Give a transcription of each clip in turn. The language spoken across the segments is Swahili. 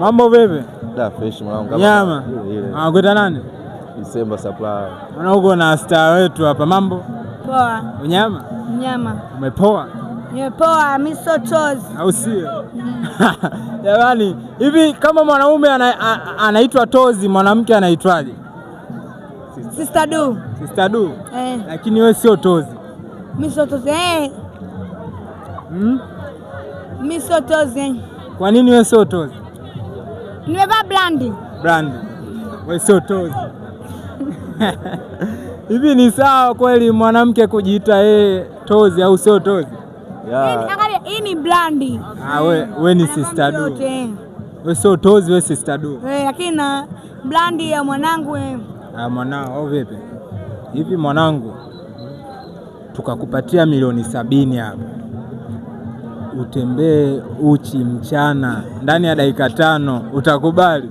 Mambo vipi? Da fresh mwanangu. Nyama. Anakuita nani? December supply. Unaona uko na star wetu hapa. Mambo? Poa. Unyama? Nyama. Umepoa? Nimepoa, mimi so tozi. Au sio? Jamani, hivi kama mwanaume anaitwa Tozi, mwanamke anaitwaje? Sister Du. Sister Du? Lakini wewe sio Tozi. Mimi sio Tozi. Mimi sio Tozi. Kwa nini wewe sio Tozi? Nimevaa brandi. Brandi. Wewe sio Tozi. Hivi ni sawa kweli mwanamke kujiita Tozi au sio Tozi? Angalia, hii ni brandi. Wewe ni Sister Du. Wewe sio Tozi, wewe Sister Du. Lakini na brandi ya mwanangu mwanao au vipi? Hivi mwanangu, tukakupatia milioni 70 hapa, utembee uchi mchana ndani ya dakika 5, utakubali?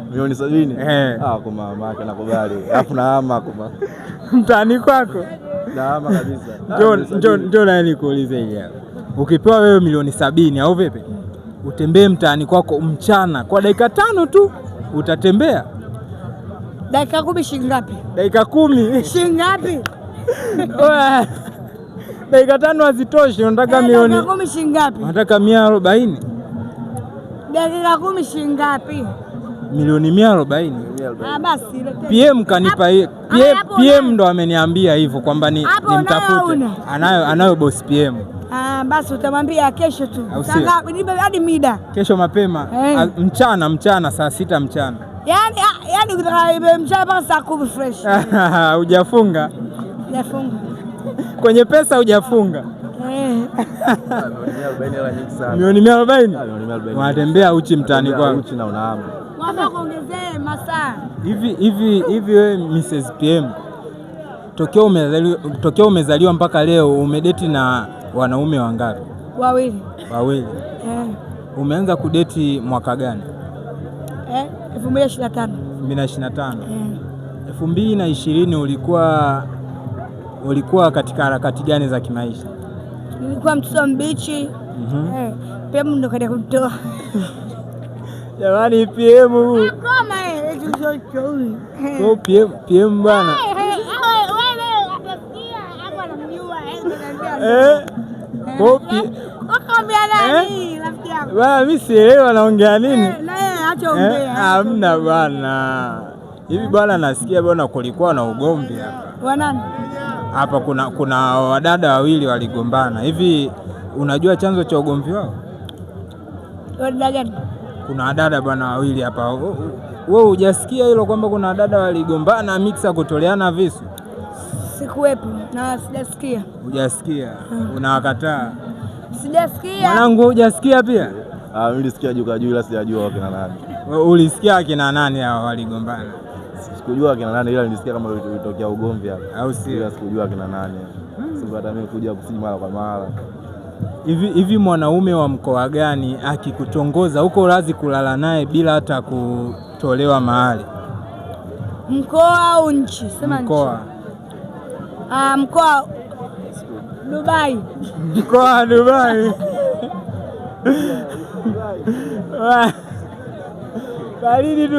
Milioni 70? Kwa mama yake nakubali. Alafu nahama kwa mtaani kwako. Nahama kabisa. Njoo na nikuulize hili hapa. Ukipewa wewe milioni 70 au vipi? Utembee mtaani kwako mchana kwa dakika 5 tu, utatembea? Dakika 10 shilingi ngapi? Dakika 10 shilingi ngapi? Dakika 5 hazitoshi, unataka milioni. Dakika 10 shilingi ngapi? Unataka 140. Dakika 10 shilingi ngapi? Milioni 140. Basi PM kanipa hiyo. PM ndo ameniambia hivyo kwamba nimtafute. Anayo boss PM. Basi utamwambia kesho tu. Hadi mida. Kesho mapema. Mchana saa 6 mchana. Yaani ukitaka mchana mpaka saa 10 fresh. Hujafunga? Hujafunga. Kwenye pesa hujafunga? Milioni 140. Unatembea uchi mtaani kwako. Uchi na unahama. Mwamba kuongezee masaa. Hivi wewe Mrs. PM, tokea umezaliwa mpaka leo umedeti na wanaume wangapi? Wawili. Umeanza kudeti mwaka gani? 2025. 2025. 2020 ulikuwa katika harakati gani za kimaisha? Nilikuwa mtoto mbichi. PM ndo kaja kutoa. Jamani, PM kama PM bwana. Mimi sielewi anaongea nini. Hamna bwana. Hivi bwana, nasikia bwana kulikuwa na ugomvi hapa. Wa nani? Hapa kuna wadada wawili waligombana. Hivi unajua chanzo cha ugomvi wao? Wadada gani? Kuna wadada bwana wawili hapa. Wewe hujasikia hilo kwamba kuna wadada waligombana mixer kutoleana visu? Sikuwepo na sijasikia. Hujasikia? Unawakataa? Sijasikia. Mwanangu, hujasikia pia? Mimi nilisikia juu ila sijajua wakina nani. Ulisikia akina nani hao waligombana? Sikujua akina nani ila nilisikia kama ulitokea ugomvi hapa. Au sio? Sikujua akina nani. Sasa hata mimi kuja kusema mara kwa mara. Hivi mwanaume wa mkoa gani akikutongoza uko radhi kulala naye bila hata kutolewa mahali? Mkoa au nchi? Sema mkoa. Mkoa Dubai. Mkoa Dubai. Baridi tu.